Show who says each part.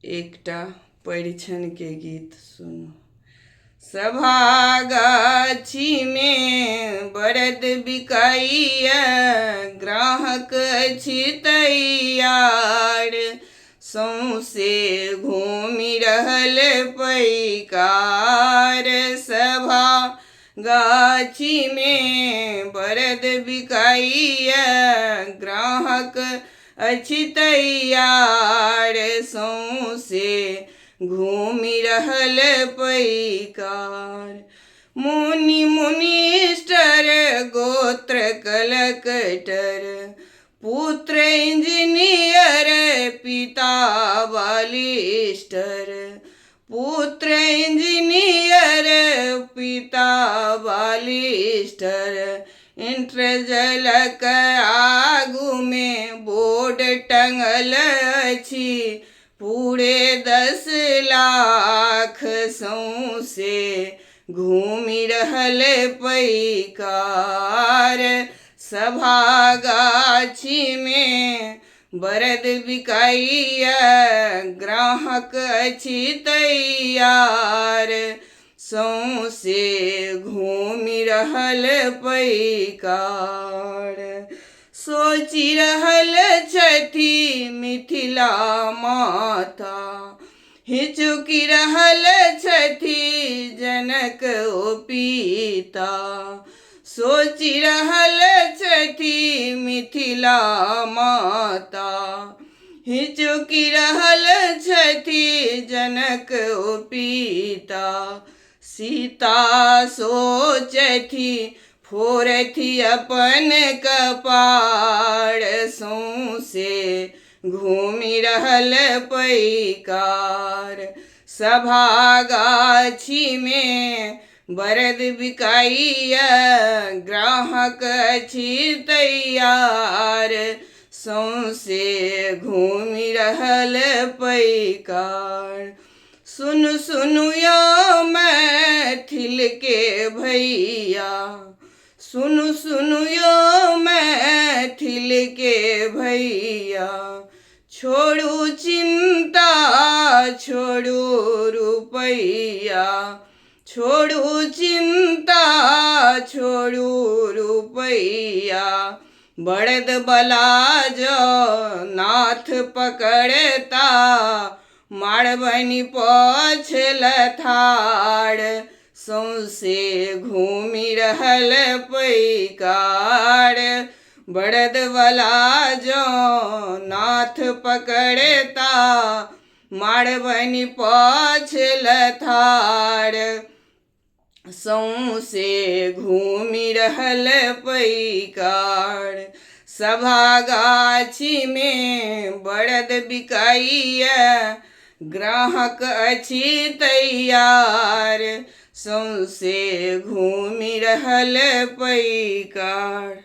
Speaker 1: एकटा परिछन के गीत सुनू। सभा गाछी में बरद बिकाइया, ग्राहक अछि तैयार। सौंसे घूमि रहल पैकार। सभा गाछी में बरद बिकाइया, ग्राहक अछि तैयार। सौंसे घूमि रहल पैकार। मुनि मुनिस्टर गोत्र कलक्टर, पुत्र इंजीनियर पिता बालिस्टर। पुत्र इंजीनियर पिता बालिस्टर। इंटरजलक आगू में बोर्ड टंगल अछि, पूरे 10 लाख। सौंसे घूमि रहल पैकार। सभा गाछी में बरद बिकाइया, ग्राहक अछि तैयार। सौंसे घूमि रहल पैकार। सोचि रहल छथि मिथिला माता, हिचुकि रहल छथि जनक ओ पिता। सोचि रहल छथि मिथिला माता, हिचुकि रहल छथि जनक ओ पिता। सीता सोचथि फोड़थि अपन कपाड़। सौंसे घूमि रहल पैकार। सभा गाछी में बरद बिकाइया, ग्राहक अछि तैयार। सौंसे घूमि रहल पैकार। सुनु सुनु या मैथिल के भैया, सुनु सुनु यो मैथिल के भैया। छोड़ू चिंता छोड़ू रुपैया, छोड़ू चिंता छोड़ू रुपैया। बरद बला जो नाथ पकड़ता, मारबनि पछल ठाड़। सौंसे घूमि रहल पैकार। बरद वाला जो नाथ पकड़ता, मारबनि पछल ठाड़। सौंसे घूमि रहल पैकार। सभा गाछी में बरद बिकाइया, ग्राहक अछि तैयार। सौंसे घूमि रहल पैकार।